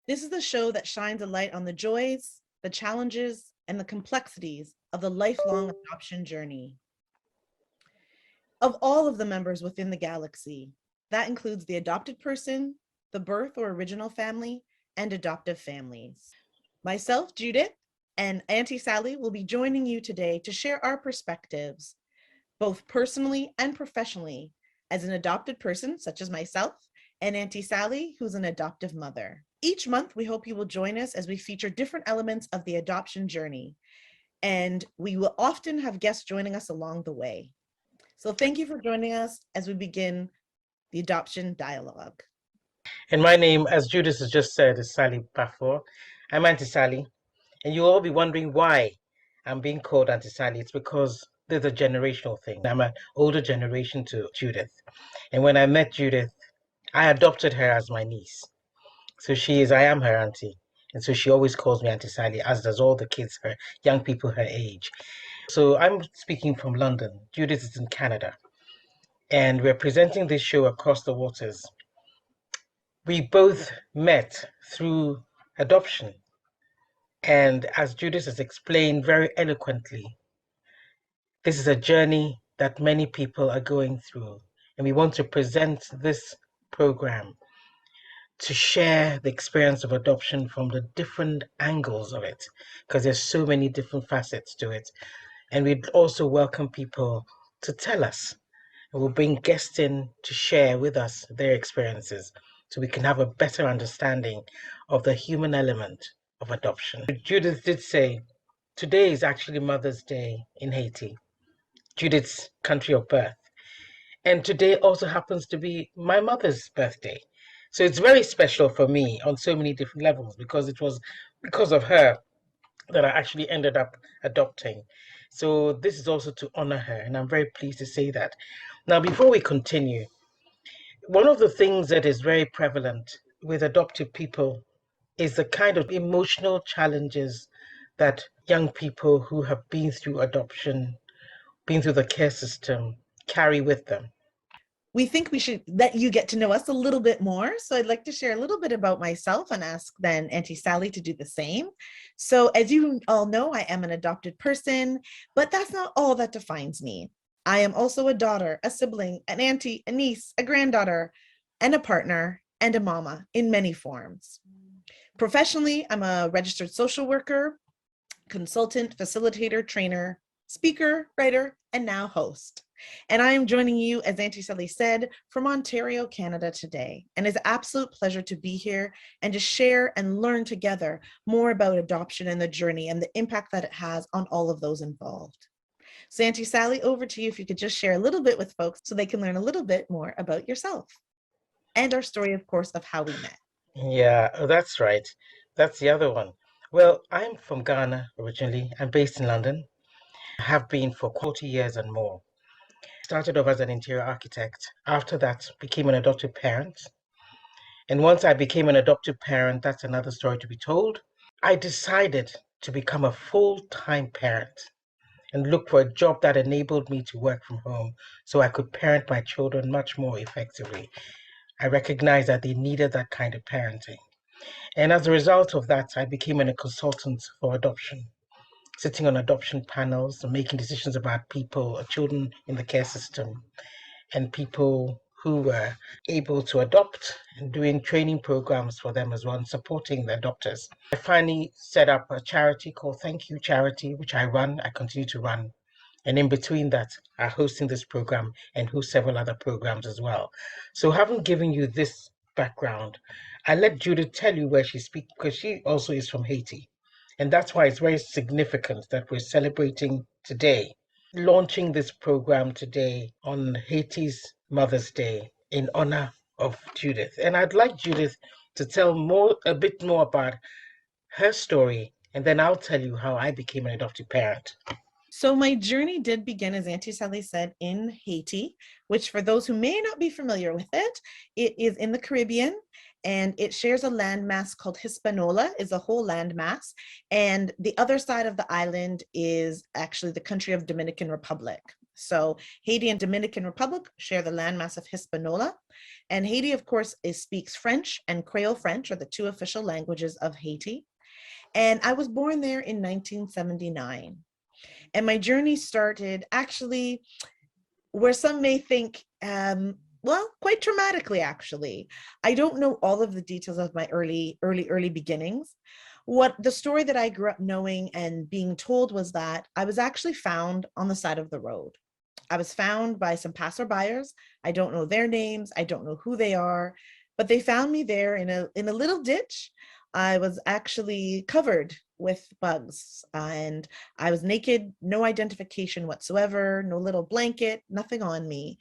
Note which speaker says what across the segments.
Speaker 1: This is the show that shines a light on the joys, the challenges, and the complexities of the lifelong adoption journey. Of all of the members within the galaxy, that includes the adopted person, the birth or original family, and adoptive families. Myself, Judith, and Auntie Sally will be joining you today to share our perspectives, both personally and professionally, as an adopted person, such as myself, and Auntie Sally, who's an adoptive mother. Each month, we hope you will join us as we feature different elements of the adoption journey, and we will often have guests joining us along the way. So thank you for joining us as we begin the Adoption Dialogue.
Speaker 2: And my name, as Judith has just said, is Sally Bafor. I'm Auntie Sally, and you'll all be wondering why I'm being called Auntie Sally. It's because there's a generational thing. I'm an older generation to Judith. And when I met Judith, I adopted her as my niece. So I am her auntie. And so she always calls me Auntie Sally, as does all the kids, her young people her age. So I'm speaking from London. Judith is in Canada. And we're presenting this show across the waters. We both met through adoption. And as Judith has explained very eloquently, this is a journey that many people are going through. And we want to present this program to share the experience of adoption from the different angles of it, because there's so many different facets to it. And we'd also welcome people to tell us. And we'll bring guests in to share with us their experiences so we can have a better understanding of the human element of adoption. Judith did say, today is actually Mother's Day in Haiti, Judith's country of birth. And today also happens to be my mother's birthday. So it's very special for me on so many different levels, because it was because of her that I actually ended up adopting. So this is also to honor her, and I'm very pleased to say that. Now, before we continue, one of the things that is very prevalent with adoptive people is the kind of emotional challenges that young people who have been through adoption, been through the care system, carry with them.
Speaker 1: We think we should let you get to know us a little bit more. So I'd like to share a little bit about myself and ask then Auntie Sally to do the same. So as you all know, I am an adopted person, but that's not all that defines me. I am also a daughter, a sibling, an auntie, a niece, a granddaughter, and a partner, and a mama in many forms. Professionally, I'm a registered social worker, consultant, facilitator, trainer, speaker, writer, and now host. And I am joining you, as Auntie Sally said, from Ontario, Canada today. And it's an absolute pleasure to be here and to share and learn together more about adoption and the journey and the impact that it has on all of those involved. So Auntie Sally, over to you if you could just share a little bit with folks so they can learn a little bit more about yourself and our story, of course, of how we met.
Speaker 2: Yeah, that's right. That's the other one. Well, I'm from Ghana originally. I'm based in London. I have been for 40 years and more. Started off as an interior architect. After that, became an adoptive parent. And once I became an adoptive parent, that's another story to be told. I decided to become a full-time parent and look for a job that enabled me to work from home so I could parent my children much more effectively. I recognized that they needed that kind of parenting. And as a result of that, I became a consultant for adoption, sitting on adoption panels and making decisions about people, children in the care system, and people who were able to adopt, and doing training programs for them as well, and supporting the adopters. I finally set up a charity called Thank You Charity, which I continue to run. And in between that, I'm hosting this program and host several other programs as well. So having given you this background, I let Judith tell you where she speaks, because she also is from Haiti. And that's why it's very significant that we're celebrating today, launching this program today on Haiti's Mother's Day in honor of Judith. And I'd like Judith to tell a bit more about her story, and then I'll tell you how I became an adoptive parent.
Speaker 1: So my journey did begin, as Auntie Sally said, in Haiti, which for those who may not be familiar with it, it is in the Caribbean, and it shares a landmass called Hispaniola, is a whole landmass. And the other side of the island is actually the country of Dominican Republic. So Haiti and Dominican Republic share the landmass of Hispaniola. And Haiti, of course, speaks French and Creole French are the two official languages of Haiti. And I was born there in 1979. And my journey started actually where some may think, well, quite traumatically, actually. I don't know all of the details of my early beginnings. What the story that I grew up knowing and being told was that I was actually found on the side of the road. I was found by some passerbyers. I don't know their names. I don't know who they are, but they found me there in a little ditch. I was actually covered with bugs and I was naked, no identification whatsoever, no little blanket, nothing on me.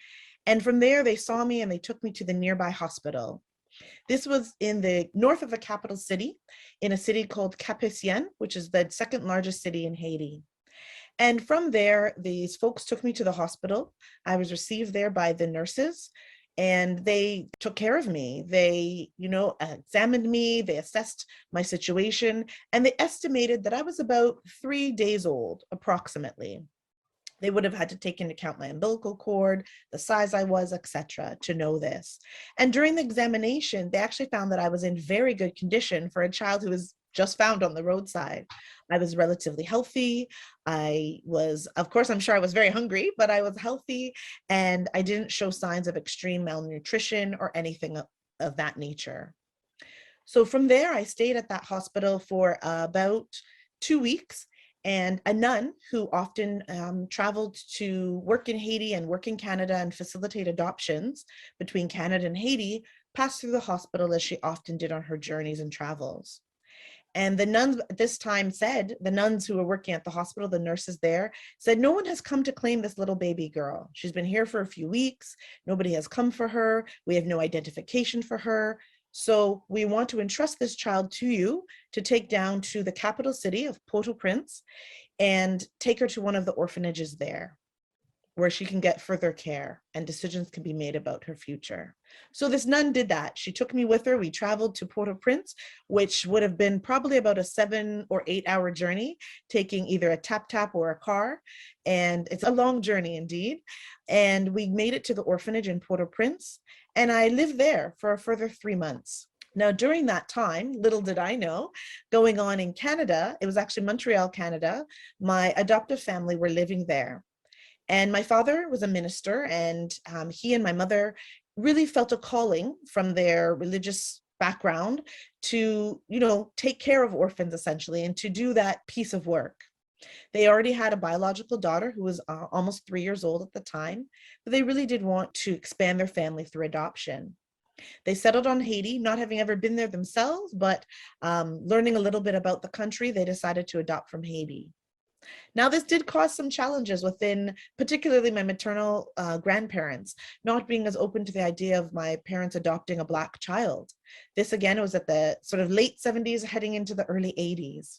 Speaker 1: And from there, they saw me and they took me to the nearby hospital. This was in the north of the capital city, in a city called Cap-Haïtien, which is the second largest city in Haiti. And from there, these folks took me to the hospital. I was received there by the nurses and they took care of me. They, examined me, they assessed my situation, and they estimated that I was about 3 days old, approximately. They would have had to take into account my umbilical cord, the size I was, etc., to know this. And during the examination, they actually found that I was in very good condition for a child who was just found on the roadside. I was relatively healthy. I was, of course, I'm sure I was very hungry, but I was healthy and I didn't show signs of extreme malnutrition or anything of that nature. So from there, I stayed at that hospital for about 2 weeks. And a nun who often traveled to work in Haiti and work in Canada and facilitate adoptions between Canada and Haiti passed through the hospital as she often did on her journeys and travels. And the nuns at this time said, the nuns who were working at the hospital, the nurses there, said, no one has come to claim this little baby girl. She's been here for a few weeks. Nobody has come for her. We have no identification for her. So we want to entrust this child to you to take down to the capital city of Port-au-Prince and take her to one of the orphanages there, where she can get further care and decisions can be made about her future. So this nun did that. She took me with her. We traveled to Port-au-Prince, which would have been probably about a 7 or 8 hour journey, taking either a tap-tap or a car. And it's a long journey indeed. And we made it to the orphanage in Port-au-Prince. And I lived there for a further 3 months. Now, during that time, little did I know, going on in Canada, it was actually Montreal, Canada, my adoptive family were living there. And my father was a minister, and he and my mother really felt a calling from their religious background to, take care of orphans essentially, and to do that piece of work. They already had a biological daughter who was almost 3 years old at the time, but they really did want to expand their family through adoption. They settled on Haiti, not having ever been there themselves, but learning a little bit about the country, they decided to adopt from Haiti. Now, this did cause some challenges within, particularly my maternal grandparents, not being as open to the idea of my parents adopting a Black child. This, again, was at the sort of late 70s, heading into the early 80s.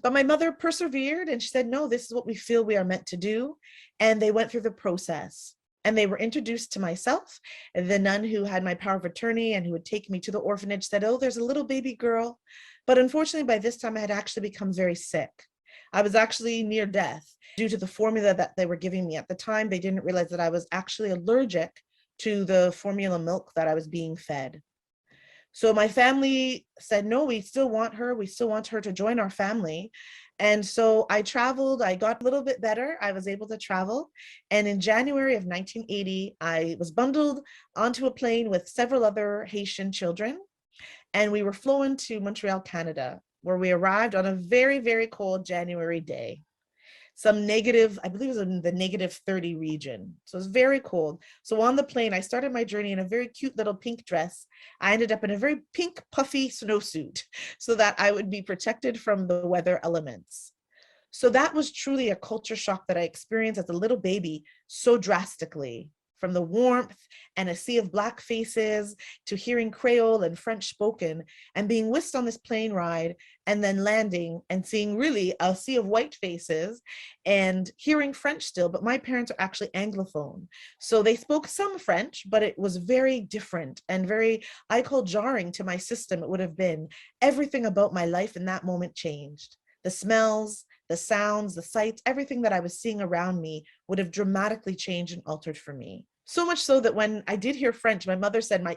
Speaker 1: But my mother persevered and she said, no, this is what we feel we are meant to do. And they went through the process. And they were introduced to myself. The nun who had my power of attorney and who would take me to the orphanage said, oh, there's a little baby girl. But unfortunately, by this time, I had actually become very sick. I was actually near death due to the formula that they were giving me. At the time, they didn't realize that I was actually allergic to the formula milk that I was being fed. So my family said, no, we still want her. We still want her to join our family. And so I traveled, I got a little bit better. I was able to travel. And in January of 1980, I was bundled onto a plane with several other Haitian children. And we were flown to Montreal, Canada, where we arrived on a very, very cold January day. Some negative, I believe it was in the -30 region. So it was very cold. So on the plane, I started my journey in a very cute little pink dress. I ended up in a very pink puffy snowsuit so that I would be protected from the weather elements. So that was truly a culture shock that I experienced as a little baby so drastically. From the warmth and a sea of Black faces to hearing Creole and French spoken and being whisked on this plane ride and then landing and seeing really a sea of white faces and hearing French still, but my parents are actually Anglophone. So they spoke some French, but it was very different and very, I call jarring to my system. It would have been everything about my life in that moment changed. The smells, the sounds, the sights, everything that I was seeing around me would have dramatically changed and altered for me. So much so that when I did hear French, my mother said my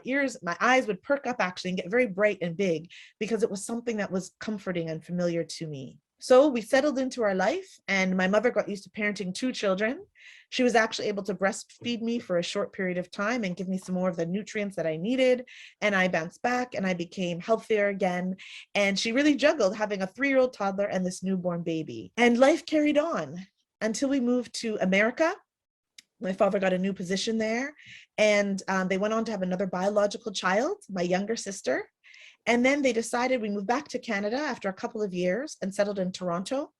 Speaker 1: eyes would perk up actually and get very bright and big because it was something that was comforting and familiar to me. So we settled into our life, and my mother got used to parenting two children. She was actually able to breastfeed me for a short period of time and give me some more of the nutrients that I needed. And I bounced back and I became healthier again. And she really juggled having a 3-year-old toddler and this newborn baby. And life carried on until we moved to America. My father got a new position there, and they went on to have another biological child, my younger sister. And then they decided we moved back to Canada after a couple of years and settled in Toronto.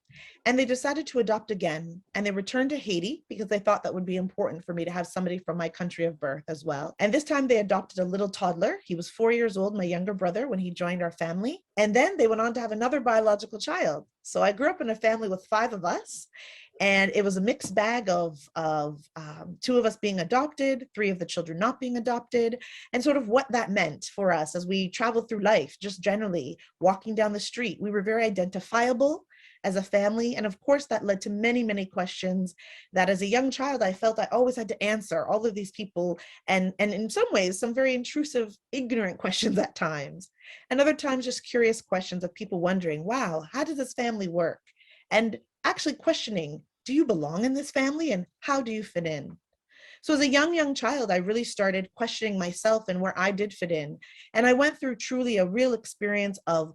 Speaker 1: And they decided to adopt again. And they returned to Haiti because they thought that would be important for me to have somebody from my country of birth as well. And this time they adopted a little toddler. He was 4 years old, my younger brother, when he joined our family. And then they went on to have another biological child. So I grew up in a family with 5 of us. And it was a mixed bag of 2 of us being adopted, 3 of the children not being adopted, and sort of what that meant for us as we traveled through life, just generally walking down the street. We were very identifiable as a family. And of course, that led to many, many questions that as a young child, I felt I always had to answer all of these people. And in some ways, some very intrusive, ignorant questions at times. And other times, just curious questions of people wondering, wow, how does this family work? And actually questioning, do you belong in this family and how do you fit in? So as a young child, I really started questioning myself and where I did fit in. And I went through truly a real experience of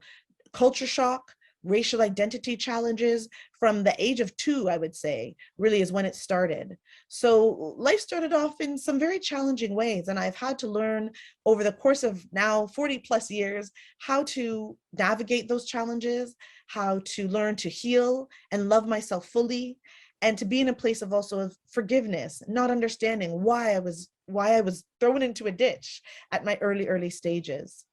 Speaker 1: culture shock, racial identity challenges from the age of 2, I would say, really is when it started. So life started off in some very challenging ways. And I've had to learn over the course of now 40 plus years, how to navigate those challenges, how to learn to heal and love myself fully, and to be in a place of also of forgiveness, not understanding why I was thrown into a ditch at my early stages.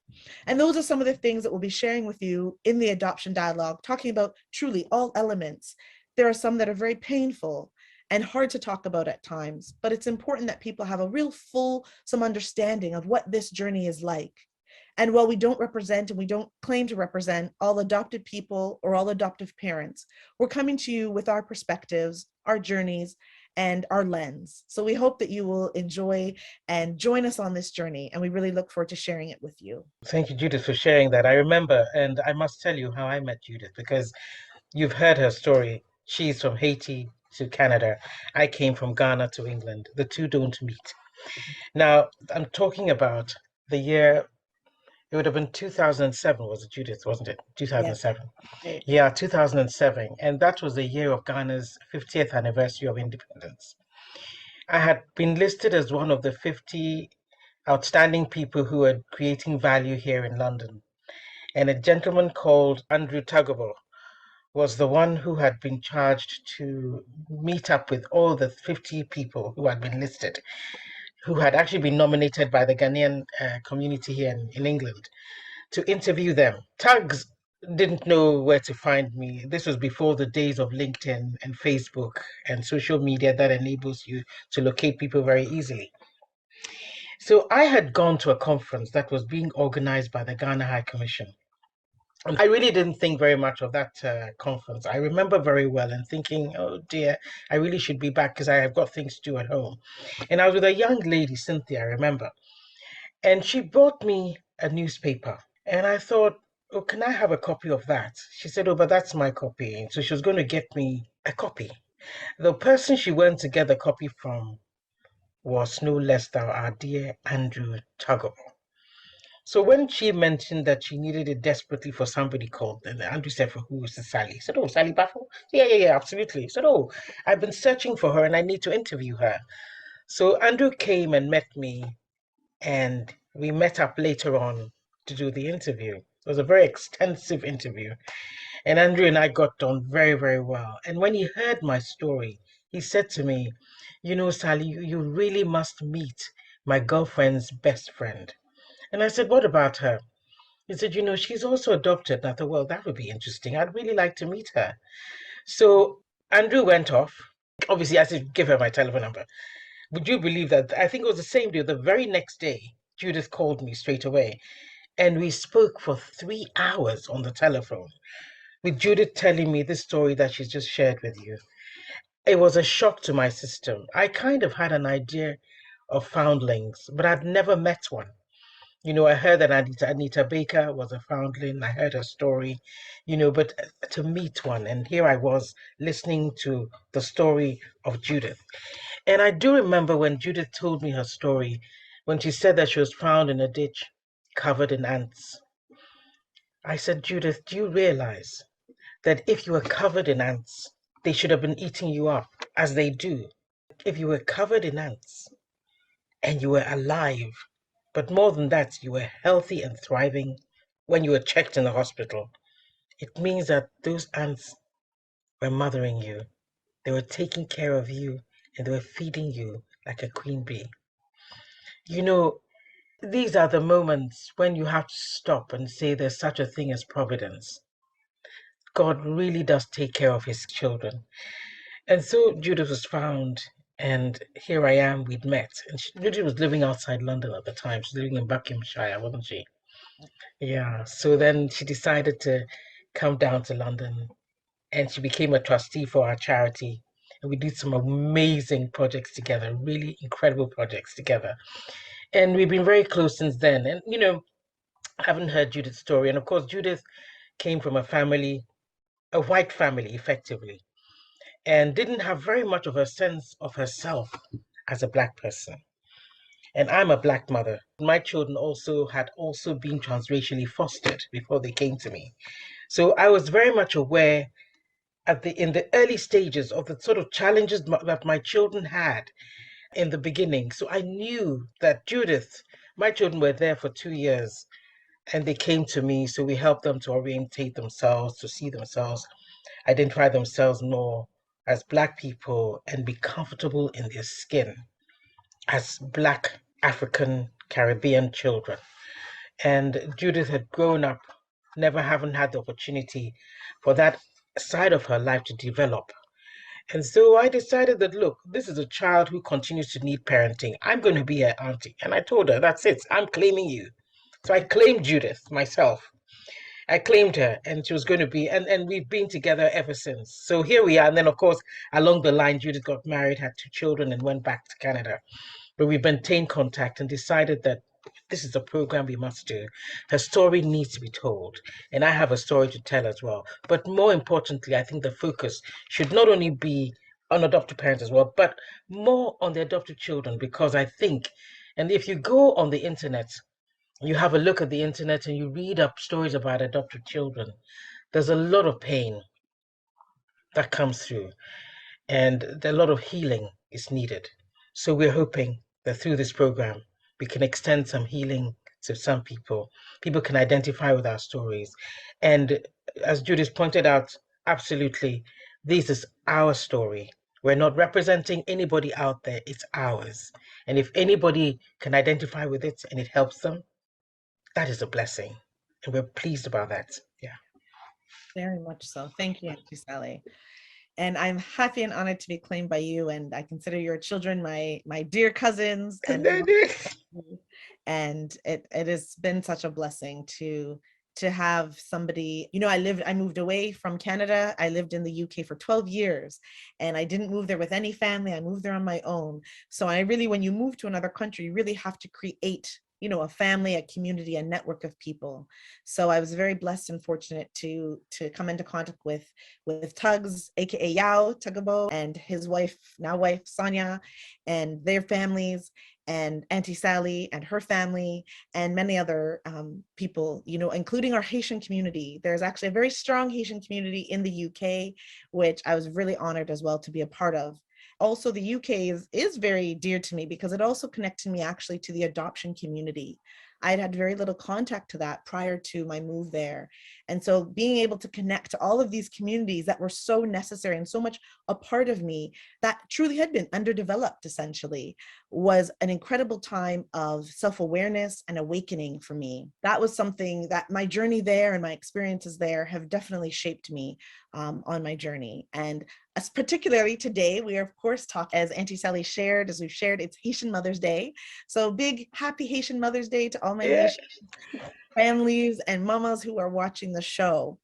Speaker 1: And those are some of the things that we'll be sharing with you in the adoption dialogue, talking about truly all elements. There are some that are very painful and hard to talk about at times, but it's important that people have a real some understanding of what this journey is like. And while we don't represent and we don't claim to represent all adopted people or all adoptive parents, we're coming to you with our perspectives, our journeys, and our lens. So we hope that you will enjoy and join us on this journey. And we really look forward to sharing it with you.
Speaker 2: Thank you, Judith, for sharing that. I remember, and I must tell you how I met Judith, because you've heard her story. She's from Haiti to Canada. I came from Ghana to England. The two don't meet. Now, I'm talking about the year, it would have been 2007, was it, Judith, wasn't it? 2007.
Speaker 1: Yes.
Speaker 2: Yeah, 2007. And that was the year of Ghana's 50th anniversary of independence. I had been listed as one of the 50 outstanding people who were creating value here in London. And a gentleman called Andrew Tagobor was the one who had been charged to meet up with all the 50 people who had been listed, who had actually been nominated by the Ghanaian community here in England, to interview them. Tags didn't know where to find me. This was before the days of LinkedIn and Facebook and social media that enables you to locate people very easily. So I had gone to a conference that was being organized by the Ghana High Commission. And I really didn't think very much of that conference. I remember very well and thinking, oh dear, I really should be back because I have got things to do at home. And I was with a young lady, Cynthia, I remember. And she brought me a newspaper. And I thought, oh, can I have a copy of that? She said, oh, but that's my copy. And so she was going to get me a copy. The person she went to get the copy from was no less than our dear Andrew Tagore. So when she mentioned that she needed it desperately for somebody called, and Andrew said, for who is this Sally? He said, oh, Sally Baffle? Yeah, absolutely. He said, oh, I've been searching for her and I need to interview her. So Andrew came and met me, and we met up later on to do the interview. It was a very extensive interview. And Andrew and I got on very, very well. And when he heard my story, he said to me, you know, Sally, you really must meet my girlfriend's best friend. And I said, what about her? He said, you know, she's also adopted. And I thought, well, that would be interesting. I'd really like to meet her. So Andrew went off. Obviously, I said, give her my telephone number. Would you believe that? I think it was the same day, the very next day, Judith called me straight away. And we spoke for 3 hours on the telephone. with Judith telling me this story that she's just shared with you. It was a shock to my system. I kind of had an idea of foundlings, but I'd never met one. I heard that Anita Baker was a foundling. I heard her story, but to meet one, and here I was listening to the story of Judith. And I do remember when Judith told me her story, when she said that she was found in a ditch covered in ants. I said, Judith, do you realize that if you were covered in ants, they should have been eating you up as they do? If you were covered in ants and you were alive, but more than that, you were healthy and thriving when you were checked in the hospital, it means that those ants were mothering you. They were taking care of you and they were feeding you like a queen bee. You know, these are the moments when you have to stop and say there's such a thing as providence. God really does take care of his children. And so Judith was found, and here I am, we'd met. And Judith was living outside London at the time. She was living in Buckinghamshire, wasn't she? Yeah. So then she decided to come down to London, and she became a trustee for our charity. And we did some amazing projects together, really incredible projects together. And we've been very close since then. And, I haven't heard Judith's story. And of course, Judith came from a white family, effectively, and didn't have very much of a sense of herself as a Black person. And I'm a Black mother. My children had been transracially fostered before they came to me. So I was very much aware in the early stages of the sort of challenges that my children had in the beginning. So I knew that my children were there for 2 years and they came to me. So we helped them to orientate themselves, to see themselves, identify themselves more as Black people and be comfortable in their skin as Black African Caribbean children. And Judith had grown up never having had the opportunity for that side of her life to develop. And so I decided that, look, this is a child who continues to need parenting. I'm going to be her auntie. And I told her, that's it, I'm claiming you. So I claimed Judith myself. I claimed her, and she was going to be, and we've been together ever since. So here we are. And then, of course, along the line, Judith got married, had 2 children, and went back to Canada. But we maintained contact and decided that this is a program we must do. Her story needs to be told, and I have a story to tell as well. But more importantly, I think the focus should not only be on adopted parents as well, but more on the adopted children, because I think, and if you go on the internet, you have a look at the internet and you read up stories about adopted children, there's a lot of pain that comes through, and a lot of healing is needed. So we're hoping that through this program, we can extend some healing to some people. People can identify with our stories. And as Judith pointed out, absolutely, this is our story. We're not representing anybody out there, it's ours. And if anybody can identify with it and it helps them, that is a blessing. And we're pleased about that. Yeah.
Speaker 1: Very much so. Thank you, Auntie Sally. And I'm happy and honored to be claimed by you. And I consider your children my dear cousins. And it has been such a blessing to have somebody, I moved away from Canada. I lived in the UK for 12 years and I didn't move there with any family. I moved there on my own. So when you move to another country, you really have to create a family, a community, a network of people. So I was very blessed and fortunate to come into contact with Tugs, aka Yao Tugabo, and his wife, now wife Sonia, and their families, and Auntie Sally and her family, and many other people, including our Haitian community. There's actually a very strong Haitian community in the UK, which I was really honored as well to be a part of. Also, the UK is very dear to me because it also connected me actually to the adoption community. I'd had very little contact to that prior to my move there. And so being able to connect to all of these communities that were so necessary and so much a part of me that truly had been underdeveloped essentially was an incredible time of self-awareness and awakening for me. That was something that my journey there and my experiences there have definitely shaped me on my journey. And as particularly today, we are of course talking, as Auntie Sally shared, as we've shared, it's Haitian Mother's Day. So big happy Haitian Mother's Day to all my Haitian families and mamas who are watching the show.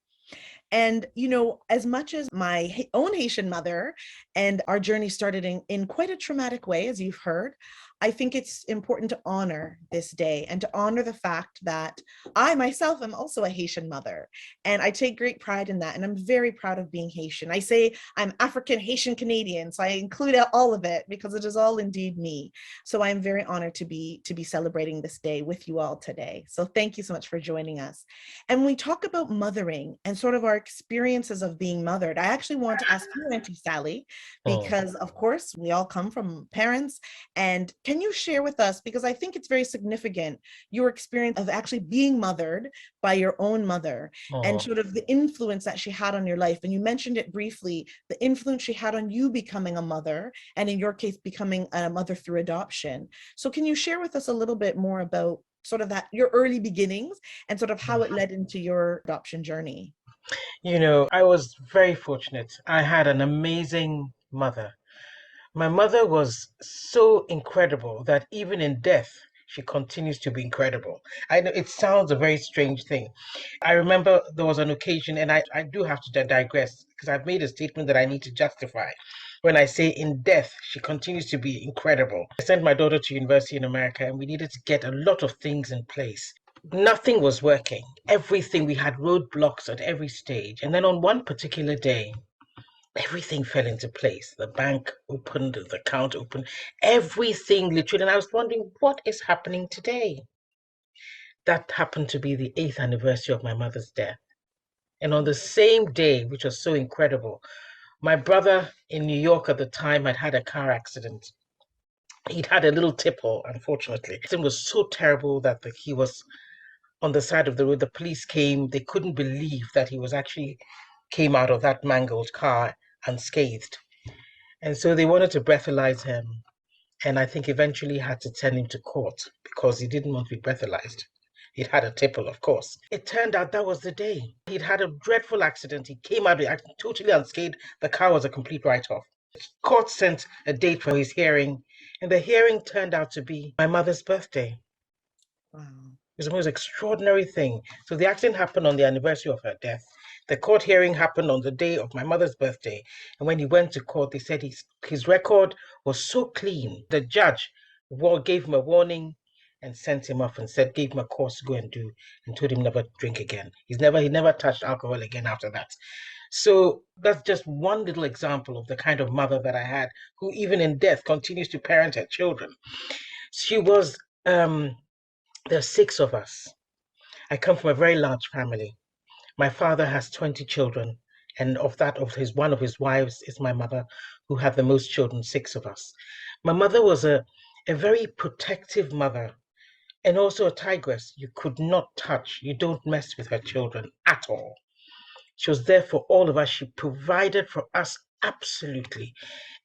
Speaker 1: And, you know, as much as my own Haitian mother and our journey started in quite a traumatic way, as you've heard, I think it's important to honor this day and to honor the fact that I myself am also a Haitian mother. And I take great pride in that. And I'm very proud of being Haitian. I say I'm African, Haitian, Canadian. So I include all of it because it is all indeed me. So I'm very honored to be celebrating this day with you all today. So thank you so much for joining us. And when we talk about mothering and sort of our experiences of being mothered, I actually want to ask you, Auntie Sally,
Speaker 2: Oh,
Speaker 1: because of course we all come from parents. And can you share with us, because I think it's very significant, your experience of actually being mothered by your own mother and
Speaker 2: oh.
Speaker 1: sort of the influence that she had on your life. And you mentioned it briefly, the influence she had on you becoming a mother, and in your case, becoming a mother through adoption. So can you share with us a little bit more about sort of that, your early beginnings and sort of how it led into your adoption journey?
Speaker 2: You know, I was very fortunate. I had an amazing mother. My mother was so incredible that even in death, she continues to be incredible. I know it sounds a very strange thing. I remember there was an occasion, and I do have to digress because I've made a statement that I need to justify. When I say in death, she continues to be incredible. I sent my daughter to university in America, and we needed to get a lot of things in place. Nothing was working. Everything, we had roadblocks at every stage. And then on one particular day, everything fell into place. The bank opened, the account opened, everything literally. And I was wondering, what is happening today? That happened to be the 8th anniversary of my mother's death. And on the same day, which was so incredible, my brother in New York at the time had had a car accident. He'd had a little tipple, unfortunately. It was so terrible that he was on the side of the road. The police came. They couldn't believe that he was actually came out of that mangled car unscathed. And so they wanted to breathalyze him. And I think eventually had to send him to court because he didn't want to be breathalyzed. He'd had a tipple, of course. It turned out that was the day. He'd had a dreadful accident. He came out totally unscathed. The car was a complete write-off. Court sent a date for his hearing, and the hearing turned out to be my mother's birthday.
Speaker 1: Wow.
Speaker 2: It was the most extraordinary thing. So the accident happened on the anniversary of her death. The court hearing happened on the day of my mother's birthday. And when he went to court, they said his record was so clean. The judge gave him a warning and sent him off and gave him a course to go and do, and told him never drink again. He never touched alcohol again after that. So that's just one little example of the kind of mother that I had, who even in death continues to parent her children. She was there are 6 of us. I come from a very large family. My father has 20 children, and one of his wives is my mother, who had the most children, 6 of us. My mother was a very protective mother and also a tigress. You could not touch, you don't mess with her children at all. She was there for all of us. She provided for us absolutely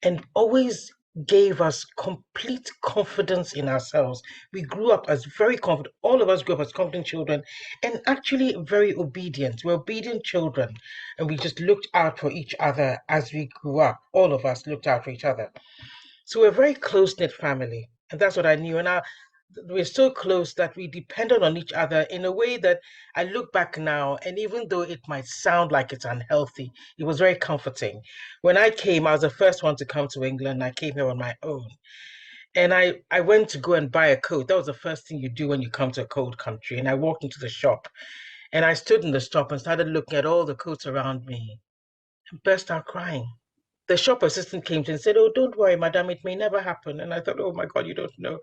Speaker 2: and always gave us complete confidence in ourselves. We grew up as very confident. All of us grew up as confident children and actually very obedient. We're obedient children, and we just looked out for each other as we grew up. All of us looked out for each other. So we're a very close-knit family, and that's what I knew. And we're so close that we depended on each other in a way that I look back now, and even though it might sound like it's unhealthy, it was very comforting. When I came, I was the first one to come to England. I came here on my own. And I went to go and buy a coat. That was the first thing you do when you come to a cold country. And I walked into the shop and I stood in the shop and started looking at all the coats around me and burst out crying. The shop assistant came to and said, "Oh, don't worry, madam, it may never happen." And I thought, oh my God, you don't know.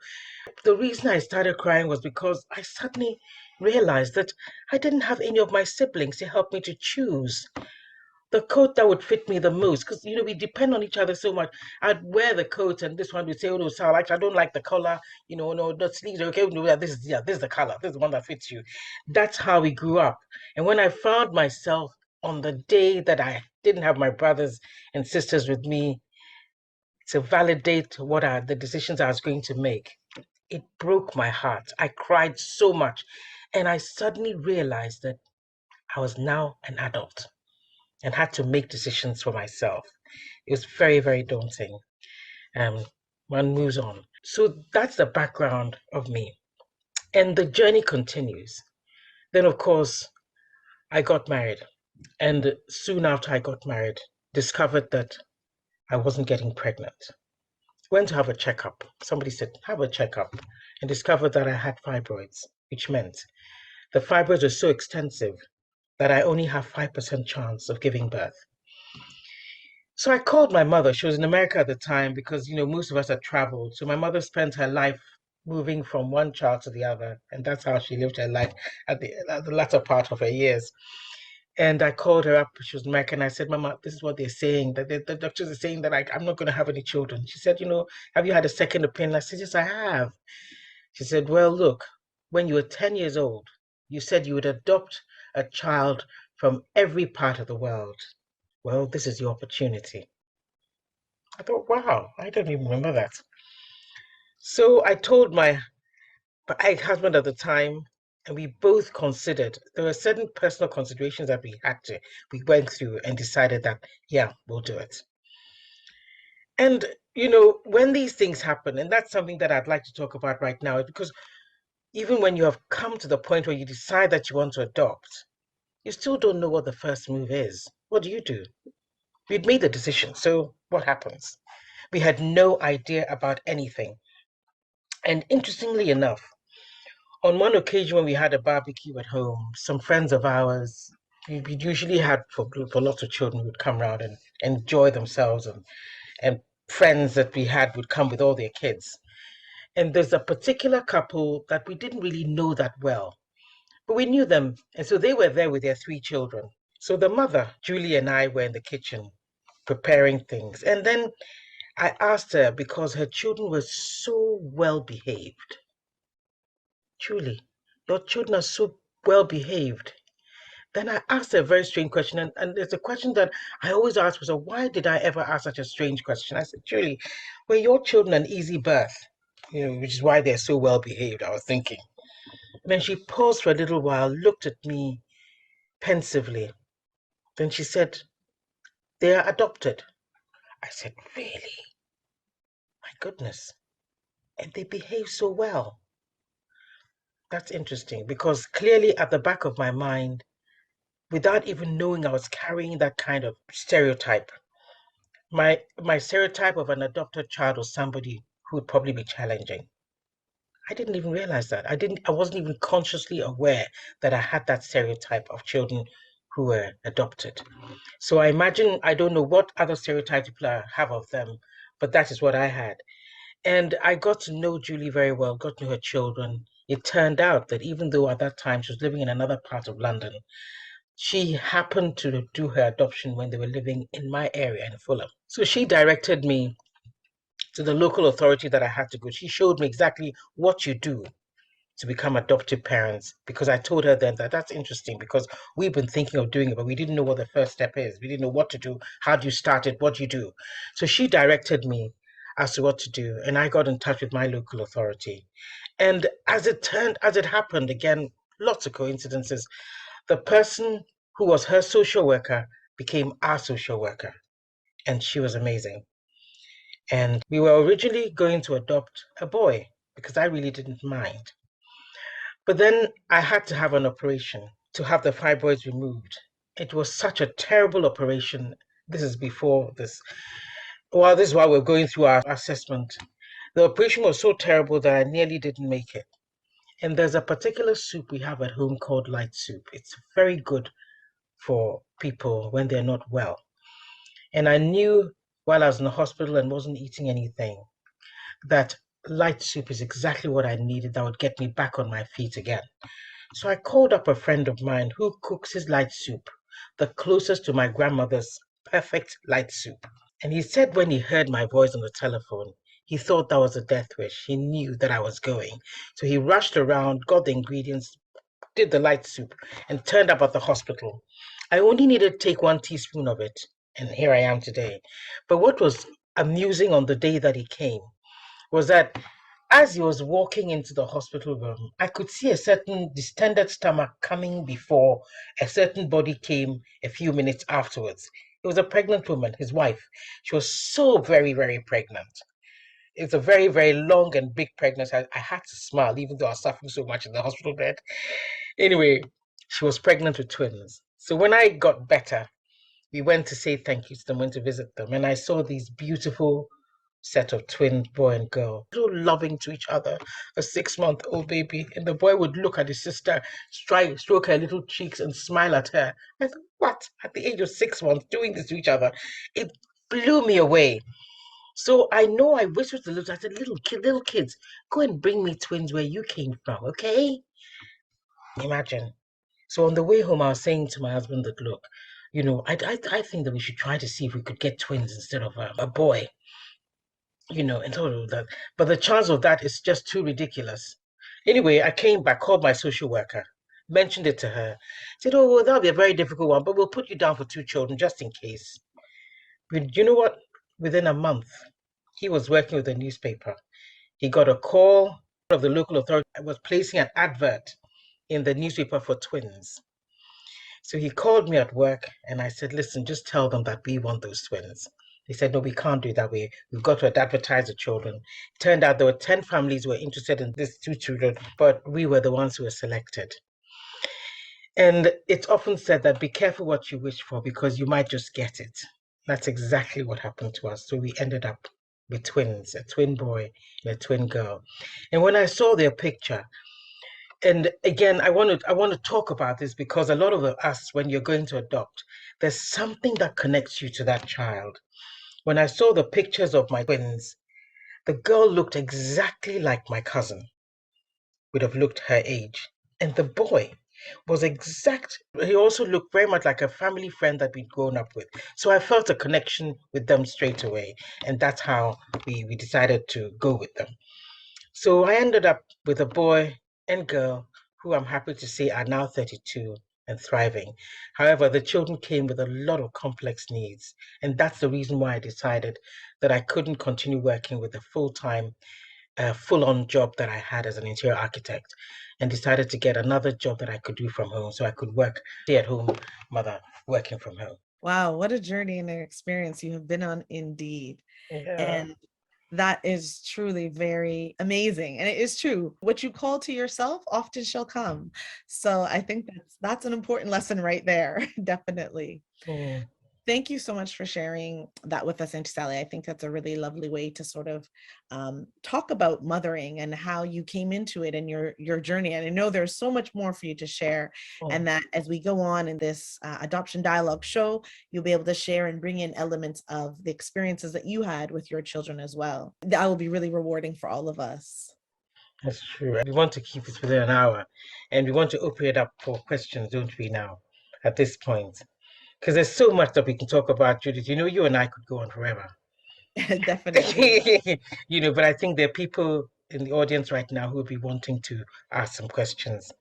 Speaker 2: The reason I started crying was because I suddenly realized that I didn't have any of my siblings to help me to choose the coat that would fit me the most. Because, you know, we depend on each other so much. I'd wear the coat and this one would say, "Oh, no, Sal, actually, I don't like the color. You know, no, the sleeves are okay. No, this is the color. This is the one that fits you." That's how we grew up. And when I found myself on the day that I didn't have my brothers and sisters with me to validate what are the decisions I was going to make, it broke my heart. I cried so much. And I suddenly realized that I was now an adult and had to make decisions for myself. It was very, very daunting. Um, One moves on. So that's the background of me. And the journey continues. Then, of course, I got married. And soon after I got married, discovered that I wasn't getting pregnant. Went to have a checkup. Somebody said, have a checkup, and discovered that I had fibroids, which meant the fibroids were so extensive that I only have 5% chance of giving birth. So I called my mother. She was in America at the time because, most of us had traveled. So my mother spent her life moving from one child to the other. And that's how she lived her life at the latter part of her years. And I called her up. She was American. I said, Mama, this is what they're saying. That the doctors are saying that I'm not going to have any children. She said, have you had a second opinion? I said, yes, I have. She said, well, look, when you were 10 years old, you said you would adopt a child from every part of the world. Well, this is your opportunity. I thought, wow, I don't even remember that. So I told my husband at the time, and we both considered there were certain personal considerations that we went through and decided that, yeah, we'll do it. And, when these things happen, and that's something that I'd like to talk about right now, because even when you have come to the point where you decide that you want to adopt, you still don't know what the first move is. What do you do? We'd made the decision. So what happens? We had no idea about anything. And interestingly enough, on one occasion when we had a barbecue at home, some friends of ours, we usually had for lots of children would come around and enjoy themselves, and friends that we had would come with all their kids. And there's a particular couple that we didn't really know that well, but we knew them. And so they were there with their 3 children. So the mother, Julie, and I were in the kitchen preparing things. And then I asked her because her children were so well behaved. Julie, your children are so well behaved. Then I asked her a very strange question, and it's a question that I always ask myself, why did I ever ask such a strange question? I said, Julie, were your children an easy birth? Which is why they're so well behaved, I was thinking. And then she paused for a little while, looked at me pensively. Then she said, they are adopted. I said, really? My goodness. And they behave so well. That's interesting because clearly at the back of my mind, without even knowing I was carrying that kind of stereotype, my stereotype of an adopted child was somebody who would probably be challenging. I didn't even realize that. I wasn't even consciously aware that I had that stereotype of children who were adopted. So I imagine, I don't know what other stereotypes people have of them, but that is what I had. And I got to know Julie very well, got to know her children. It turned out that even though at that time she was living in another part of London, she happened to do her adoption when they were living in my area in Fulham. So she directed me to the local authority that I had to go. She showed me exactly what you do to become adoptive parents because I told her then that that's interesting because we've been thinking of doing it, but we didn't know what the first step is. We didn't know what to do. How do you start it? What do you do? So she directed me as to what to do, and I got in touch with my local authority. And as it happened, again, lots of coincidences. The person who was her social worker became our social worker, and she was amazing. And we were originally going to adopt a boy because I really didn't mind. But then I had to have an operation to have the fibroids removed. It was such a terrible operation. This is before this. Well, this is why we're going through our assessment. The operation was so terrible that I nearly didn't make it. And there's a particular soup we have at home called light soup. It's very good for people when they're not well. And I knew while I was in the hospital and wasn't eating anything that light soup is exactly what I needed that would get me back on my feet again. So I called up a friend of mine who cooks his light soup, the closest to my grandmother's perfect light soup. And he said when he heard my voice on the telephone, he thought that was a death wish. He knew that I was going. So he rushed around, got the ingredients, did the light soup, and turned up at the hospital. I only needed to take 1 teaspoon of it, and here I am today. But what was amusing on the day that he came was that as he was walking into the hospital room, I could see a certain distended stomach coming before a certain body came a few minutes afterwards. It was a pregnant woman, his wife. She was so very, very pregnant. It's a very, very long and big pregnancy. I had to smile, even though I was suffering so much in the hospital bed. Anyway, she was pregnant with twins. So when I got better, we went to say thank you to them, went to visit them, and I saw these beautiful set of twin boy and girl, so loving to each other, a 6-month-old baby, and the boy would look at his sister, stroke her little cheeks, and smile at her. I thought, what? At the age of 6 months, doing this to each other? It blew me away. So I know I whispered to I said, little kids, go and bring me twins where you came from, okay? Imagine. So on the way home, I was saying to my husband that, look, I think that we should try to see if we could get twins instead of a boy, and all of that. But the chance of that is just too ridiculous. Anyway, I came back, called my social worker, mentioned it to her, said, oh, well, that'll be a very difficult one, but we'll put you down for 2 children just in case. But you know what? Within a month, he was working with a newspaper. He got a call of the local authority that was placing an advert in the newspaper for twins. So he called me at work and I said, listen, just tell them that we want those twins. They said, no, we can't do it that way. We've got to advertise the children. It turned out there were 10 families who were interested in these 2 children, but we were the ones who were selected. And it's often said that be careful what you wish for because you might just get it. That's exactly what happened to us. So we ended up with twins, a twin boy and a twin girl. And when I saw their picture, and again, I want to talk about this because a lot of us, when you're going to adopt, there's something that connects you to that child. When I saw the pictures of my twins, the girl looked exactly like my cousin, would have looked her age. And the boy was he also looked very much like a family friend that we'd grown up with. So I felt a connection with them straight away. And that's how we decided to go with them. So I ended up with a boy and girl who I'm happy to say are now 32 and thriving. However, the children came with a lot of complex needs. And that's the reason why I decided that I couldn't continue working with the full-time, full-on job that I had as an interior architect and decided to get another job that I could do from home so I could stay at home mother working from home.
Speaker 1: Wow, what a journey and an experience you have been on indeed.
Speaker 2: Yeah.
Speaker 1: And that is truly very amazing. And it is true. What you call to yourself often shall come. So I think that's an important lesson right there. Definitely.
Speaker 2: Mm.
Speaker 1: Thank you so much for sharing that with us, Auntie Sally. I think that's a really lovely way to sort of talk about mothering and how you came into it and your journey. And I know there's so much more for you to share, and that as we go on in this Adoption Dialogue show, you'll be able to share and bring in elements of the experiences that you had with your children as well. That will be really rewarding for all of us.
Speaker 2: That's true. We want to keep it within an hour and we want to open it up for questions, don't we, now, at this point? Because there's so much that we can talk about, Judith. You and I could go on forever.
Speaker 1: Definitely.
Speaker 2: But I think there are people in the audience right now who will be wanting to ask some questions,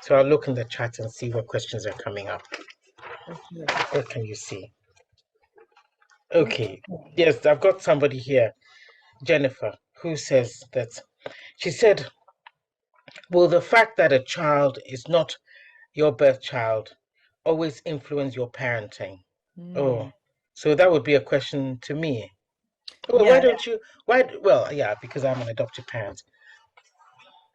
Speaker 2: So I'll look in the chat and see what questions are coming up.
Speaker 1: For sure.
Speaker 2: What can you see? Okay. Yes, I've got somebody here, Jennifer, who says that she said, will the fact that a child is not your birth child always influence your parenting? Oh, so that would be a question to me. Well, why
Speaker 1: Yeah.
Speaker 2: don't you? Why? Well, yeah, because I'm an adopted parent.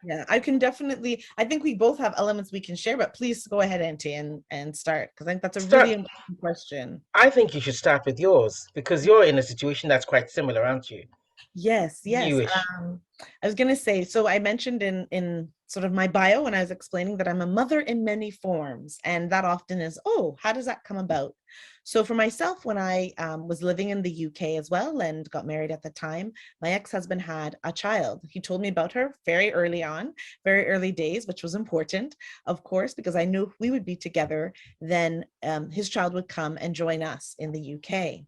Speaker 1: Yeah, I can definitely, I think we both have elements we can share, but please go ahead, Auntie, and start, because I think that's a really
Speaker 2: Start.
Speaker 1: important question.
Speaker 2: I think you should start with yours because you're in a situation that's quite similar, aren't you?
Speaker 1: Yes, yes.
Speaker 2: Newish.
Speaker 1: I was gonna say, so I mentioned in sort of my bio when I was explaining that I'm a mother in many forms, and that often is, oh, how does that come about? So for myself, when I was living in the UK as well and got married at the time, my ex-husband had a child. He told me about her very early on, very early days, which was important, of course, because I knew if we would be together, then his child would come and join us in the UK.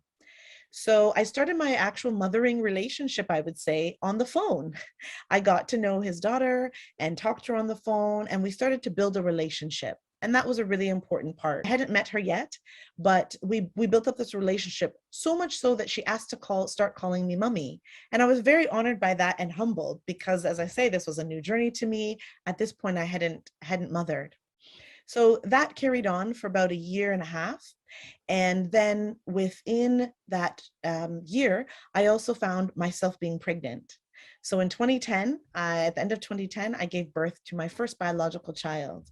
Speaker 1: So I started my actual mothering relationship, I would say, on the phone. I got to know his daughter and talked to her on the phone, and we started to build a relationship. And that was a really important part. I hadn't met her yet, but we built up this relationship so much so that she asked to start calling me mommy. And I was very honored by that and humbled because, as I say, this was a new journey to me. At this point, I hadn't mothered. So that carried on for about a year and a half. And then within that year, I also found myself being pregnant. So in 2010, at the end of 2010, I gave birth to my first biological child.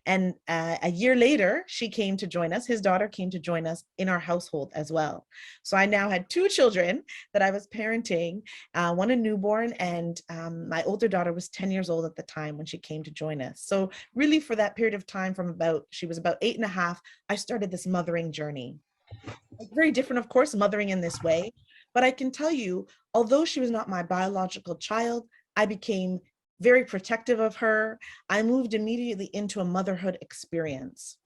Speaker 1: And a year later, she came to join us. His daughter came to join us in our household as well. So I now had two children that I was parenting, one a newborn, and my older daughter was 10 years old at the time when she came to join us. So really for that period of time she was about 8.5, I started this mothering journey. Very different, of course, mothering in this way. But I can tell you, although she was not my biological child, I became very protective of her. I moved immediately into a motherhood experience.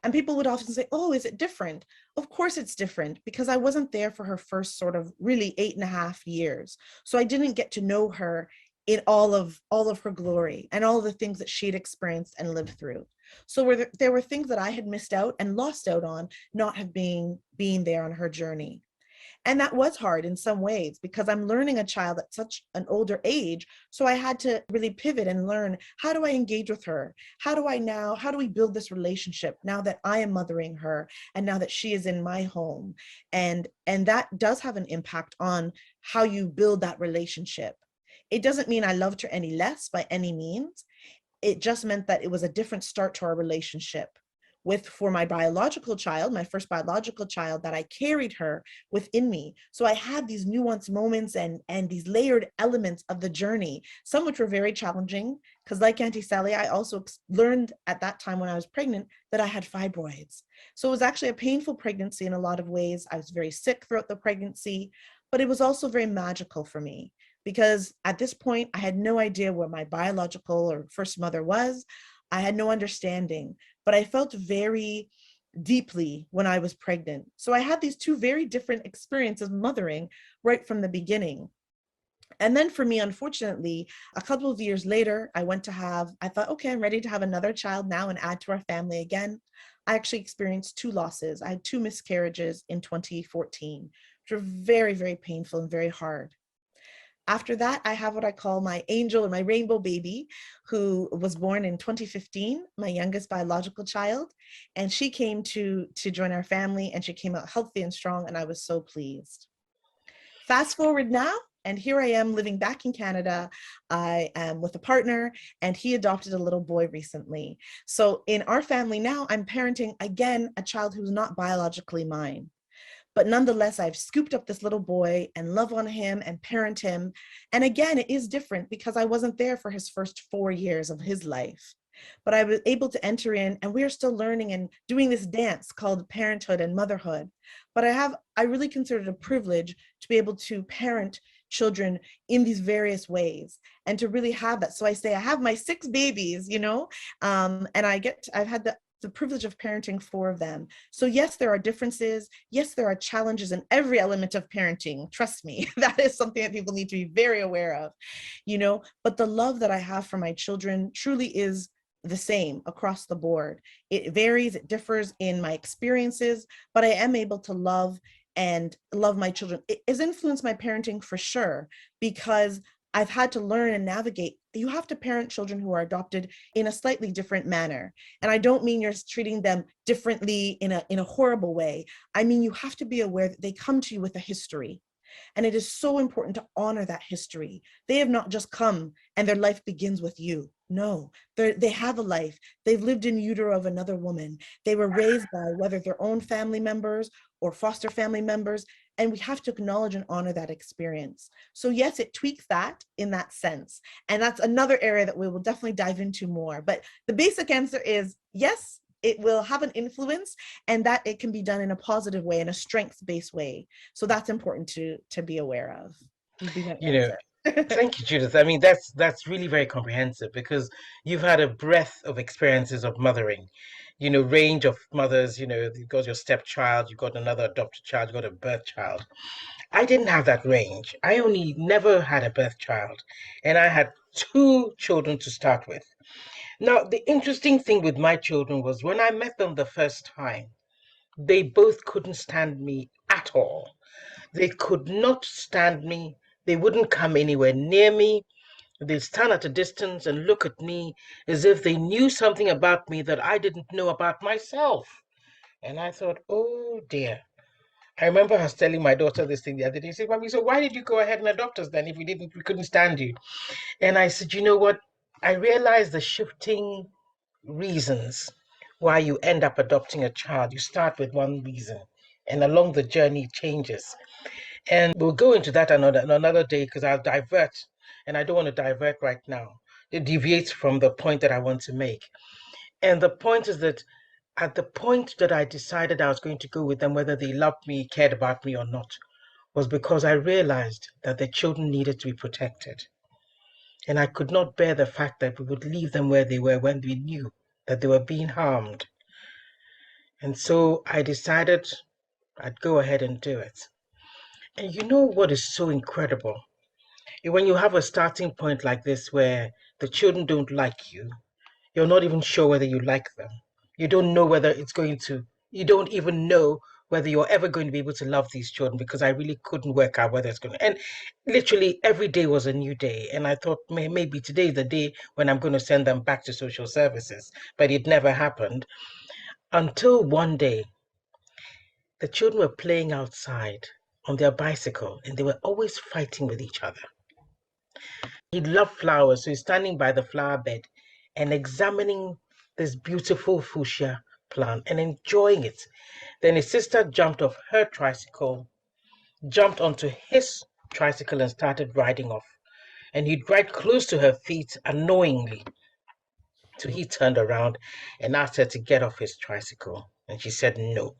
Speaker 1: And people would often say, oh, is it different? Of course it's different, because I wasn't there for her first sort of really 8.5 years. So I didn't get to know her in all of her glory and all of the things that she'd experienced and lived through. So there were things that I had missed out and lost out on not have being there on her journey. And that was hard in some ways because I'm learning a child at such an older age. So I had to really pivot and learn, how do I engage with her? How do we build this relationship now that I am mothering her and now that she is in my home? And that does have an impact on how you build that relationship. It doesn't mean I loved her any less by any means. It just meant that it was a different start to our relationship. For my biological child, my first biological child, that I carried her within me. So I had these nuanced moments and these layered elements of the journey, some which were very challenging, because like Auntie Sally, I also learned at that time when I was pregnant that I had fibroids. So it was actually a painful pregnancy in a lot of ways. I was very sick throughout the pregnancy, but it was also very magical for me, because at this point, I had no idea where my biological or first mother was. I had no understanding, but I felt very deeply when I was pregnant. So I had these two very different experiences mothering right from the beginning. And then for me, unfortunately, a couple of years later, I thought, okay, I'm ready to have another child now and add to our family again. I actually experienced two losses. I had two miscarriages in 2014, which were very, very painful and very hard. After that, I have what I call my angel or my rainbow baby, who was born in 2015, my youngest biological child. And she came to join our family, and she came out healthy and strong, and I was so pleased. Fast forward now, and here I am living back in Canada. I am with a partner, and he adopted a little boy recently. So in our family now, I'm parenting, again, a child who's not biologically mine. But nonetheless, I've scooped up this little boy and love on him and parent him. And again, it is different because I wasn't there for his first 4 years of his life. But I was able to enter in, and we are still learning and doing this dance called parenthood and motherhood. But I really consider it a privilege to be able to parent children in these various ways and to really have that. So I say I have my 6 babies, and I've had the privilege of parenting 4 of them. So yes, there are differences. Yes, there are challenges in every element of parenting. Trust me, that is something that people need to be very aware of, but the love that I have for my children truly is the same across the board. It varies, it differs in my experiences, but I am able to love my children. It has influenced my parenting for sure, because I've had to learn and navigate. You have to parent children who are adopted in a slightly different manner. And I don't mean you're treating them differently in a horrible way. I mean, you have to be aware that they come to you with a history. And it is so important to honor that history. They have not just come and their life begins with you. No, they have a life. They've lived in utero of another woman. They were raised by whether their own family members or foster family members. And we have to acknowledge and honor that experience. So yes, it tweaks that in that sense. And that's another area that we will definitely dive into more. But the basic answer is yes, it will have an influence, and that it can be done in a positive way, in a strengths-based way. So that's important to be aware of. Would be my answer.
Speaker 2: Thank you, Judith. I mean, that's really very comprehensive, because you've had a breadth of experiences of mothering, range of mothers, you've got your stepchild, you've got another adopted child, you've got a birth child. I didn't have that range. I only never had a birth child, and I had 2 children to start with. Now, the interesting thing with my children was when I met them the first time, they both couldn't stand me at all. They could not stand me. They wouldn't come anywhere near me. They'd stand at a distance and look at me as if they knew something about me that I didn't know about myself. And I thought, oh dear. I remember I was telling my daughter this thing the other day. She said, Mommy, so why did you go ahead and adopt us then if we couldn't stand you? And I said, you know what? I realized the shifting reasons why you end up adopting a child. You start with one reason, and along the journey it changes. And we'll go into that another day because I'll divert, and I don't want to divert right now. It deviates from the point that I want to make. And the point is that at the point that I decided I was going to go with them, whether they loved me, cared about me or not, was because I realized that the children needed to be protected. And I could not bear the fact that we would leave them where they were when we knew that they were being harmed. And so I decided I'd go ahead and do it. And you know what is so incredible? When you have a starting point like this where the children don't like you, you're not even sure whether you like them. You don't know whether you don't even know whether you're ever going to be able to love these children, because I really couldn't work out whether it's going to. And literally every day was a new day. And I thought maybe today is the day when I'm going to send them back to social services. But it never happened until one day the children were playing outside on their bicycle and they were always fighting with each other. He loved flowers, so he's standing by the flower bed and examining this beautiful fuchsia plant and enjoying it. Then his sister jumped off her tricycle, jumped onto his tricycle and started riding off. And he'd ride close to her feet annoyingly. So he turned around and asked her to get off his tricycle. And she said no.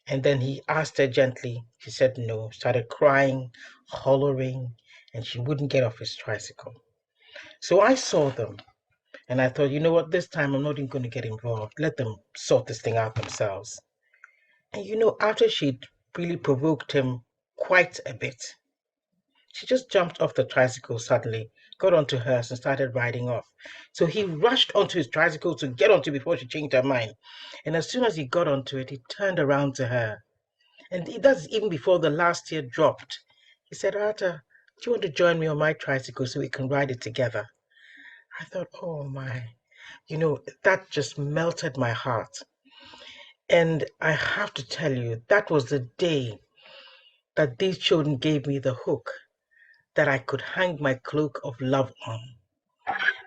Speaker 2: And then he asked her gently. She said no, started crying, hollering, and she wouldn't get off his tricycle. So I saw them and I thought, you know what, this time I'm not even going to get involved. Let them sort this thing out themselves. And you know, after she'd really provoked him quite a bit, she just jumped off the tricycle suddenly, got onto hers and started riding off. So he rushed onto his tricycle to get onto before she changed her mind. And as soon as he got onto it, he turned around to her. And that's even before the last tear dropped. He said, Arta, do you want to join me on my tricycle so we can ride it together? I thought, oh my, you know, that just melted my heart. And I have to tell you, that was the day that these children gave me the hook that I could hang my cloak of love on.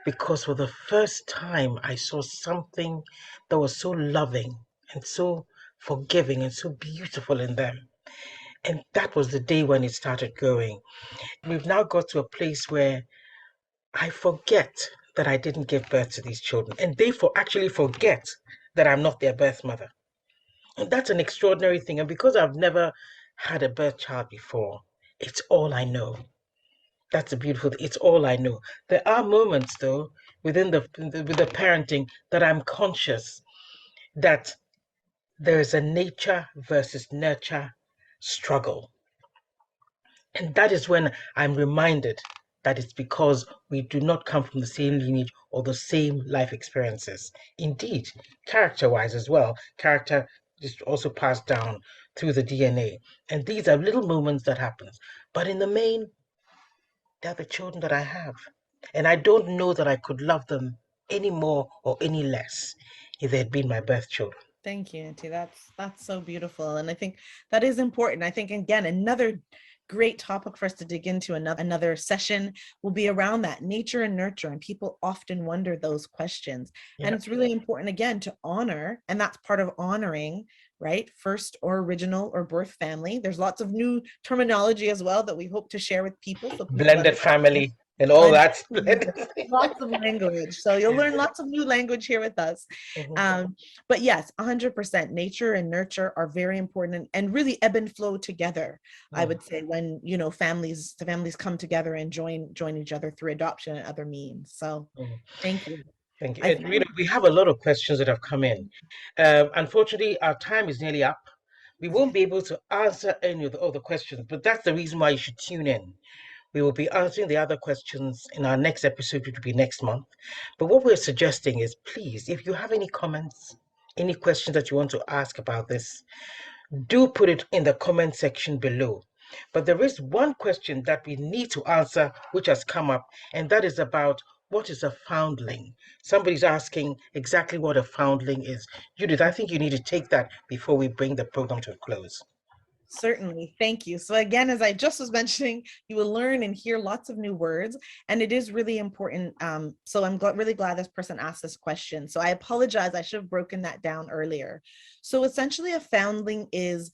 Speaker 2: Because for the first time, I saw something that was so loving and so forgiving and so beautiful in them. And that was the day when it started growing. We've now got to a place where I forget that I didn't give birth to these children, and they actually forget that I'm not their birth mother. And that's an extraordinary thing. And because I've never had a birth child before, it's all I know. That's a beautiful thing. It's all I know. There are moments, though, with the parenting that I'm conscious that there is a nature versus nurture struggle. And that is when I'm reminded that it's because we do not come from the same lineage or the same life experiences. Indeed, character-wise as well, character is also passed down through the DNA. And these are little moments that happen. But in the main, they're the children that I have. And I don't know that I could love them any more or any less if they had been my birth children.
Speaker 1: Thank you, Auntie. That's so beautiful. And I think that is important. I think, again, another great topic for us to dig into, another session will be around that nature and nurture. And people often wonder those questions.
Speaker 2: Yeah.
Speaker 1: And it's really important, again, to honor, and that's part of honoring, right? First or original or birth family. There's lots of new terminology as well that we hope to share with people. So
Speaker 2: blended family and all that.
Speaker 1: Lots of language. So you'll learn lots of new language here with us. But yes, 100% nature and nurture are very important and really ebb and flow together. I would say when, you know, families come together and join each other through adoption and other means. So thank you.
Speaker 2: Thank you. And, you know, we have a lot of questions that have come in. Unfortunately, our time is nearly up. We won't be able to answer any of the other questions, but that's the reason why you should tune in. We will be answering the other questions in our next episode, which will be next month. But what we're suggesting is, please, if you have any comments, any questions that you want to ask about this, do put it in the comment section below. But there is one question that we need to answer, which has come up, and that is about what is a foundling? Somebody's asking exactly what a foundling is. Judith, I think you need to take that before we bring the program to a close.
Speaker 1: Certainly. Thank you. So again, as I just was mentioning, you will learn and hear lots of new words, and it is really important. So I'm really glad this person asked this question. So I apologize. I should have broken that down earlier. So essentially a foundling is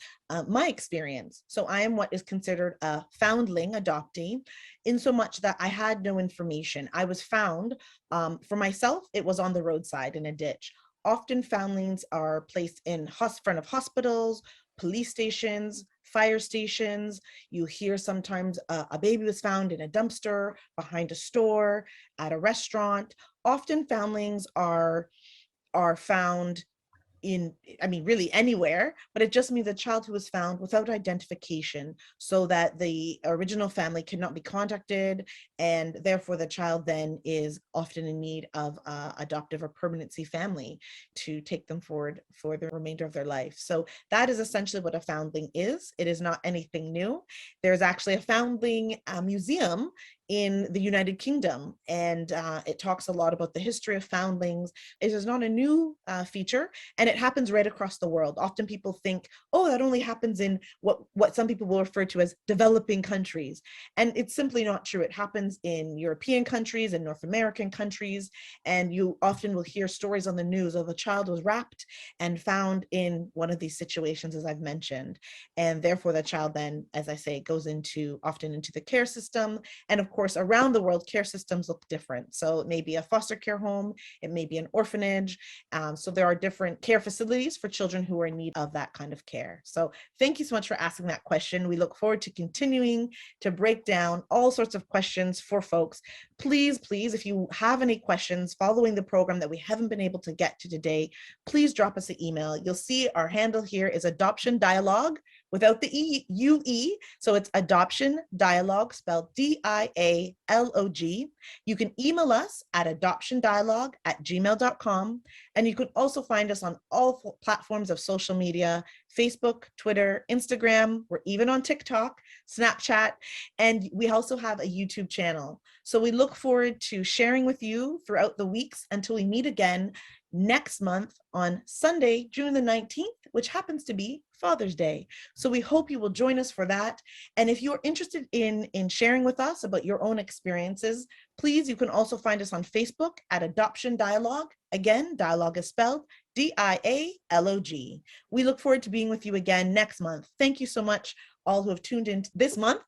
Speaker 1: my experience. So I am what is considered a foundling adoptee, in so much that I had no information. I was found, for myself, it was on the roadside in a ditch. Often foundlings are placed in front of hospitals, police stations, fire stations. You hear sometimes a baby was found in a dumpster, behind a store, at a restaurant. Often foundlings are found in, I mean, really anywhere, but it just means a child who was found without identification, so that the original family cannot be contacted, and therefore the child then is often in need of adoptive or permanency family to take them forward for the remainder of their life. So that is essentially what a foundling is. It is not anything new. There's actually a foundling museum in the United Kingdom, and it talks a lot about the history of foundlings. It is not a new feature, and it happens right across the world. Often people think, oh, that only happens in what some people will refer to as developing countries. And it's simply not true. It happens in European countries and North American countries. And you often will hear stories on the news of a child was wrapped and found in one of these situations, as I've mentioned. And therefore the child then, as I say, goes often into the care system. And of course, around the world, care systems look different. So it may be a foster care home, it may be an orphanage. So there are different care facilities for children who are in need of that kind of care. So thank you so much for asking that question. We look forward to continuing to break down all sorts of questions for folks. Please, if you have any questions following the program that we haven't been able to get to today, please drop us an email. You'll see our handle here is Adoption Dialog without the UE. So it's Adoption Dialog, spelled DIALOG. You can email us at adoptiondialog@gmail.com. And you can also find us on all platforms of social media: Facebook, Twitter, Instagram. We're even on TikTok, Snapchat, and we also have a YouTube channel. So we look forward to sharing with you throughout the weeks until we meet again next month on Sunday, June the 19th, which happens to be Father's Day. So we hope you will join us for that. And if you're interested in sharing with us about your own experiences, please, you can also find us on Facebook at Adoption Dialog. Again, dialogue is spelled DIALOG. We look forward to being with you again next month. Thank you so much, all who have tuned in this month,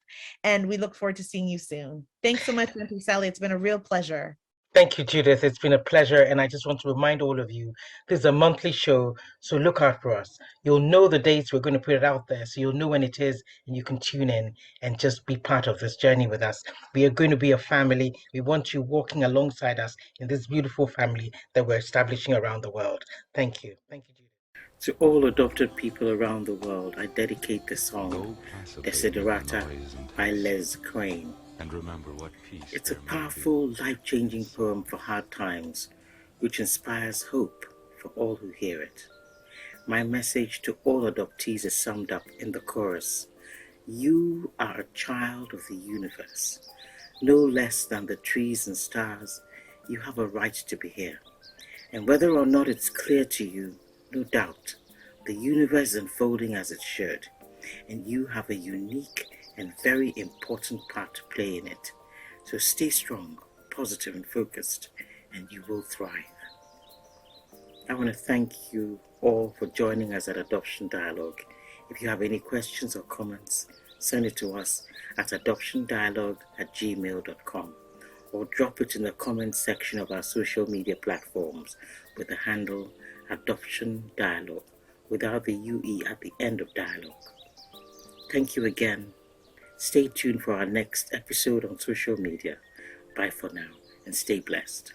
Speaker 1: and we look forward to seeing you soon. Thanks so much, Auntie Sally. It's been a real pleasure.
Speaker 2: Thank you, Judith. It's been a pleasure. And I just want to remind all of you, this is a monthly show, so look out for us. You'll know the dates we're going to put it out there, so you'll know when it is, and you can tune in and just be part of this journey with us. We are going to be a family. We want you walking alongside us in this beautiful family that we're establishing around the world. Thank you. Thank you, Judith. To all adopted people around the world, I dedicate the song Desiderata by Les Crane.
Speaker 3: And remember what peace.
Speaker 2: It's a powerful, life-changing poem for hard times, which inspires hope for all who hear it. My message to all adoptees is summed up in the chorus. You are a child of the universe. No less than the trees and stars, you have a right to be here. And whether or not it's clear to you, no doubt, the universe is unfolding as it should, and you have a unique and very important part to play in it. So stay strong, positive and focused, and you will thrive. I want to thank you all for joining us at Adoption Dialogue. If you have any questions or comments, send it to us at adoptiondialogue@gmail.com or drop it in the comments section of our social media platforms with the handle Adoption Dialogue without the UE at the end of dialogue. Thank you again. Stay tuned for our next episode on social media. Bye for now and stay blessed.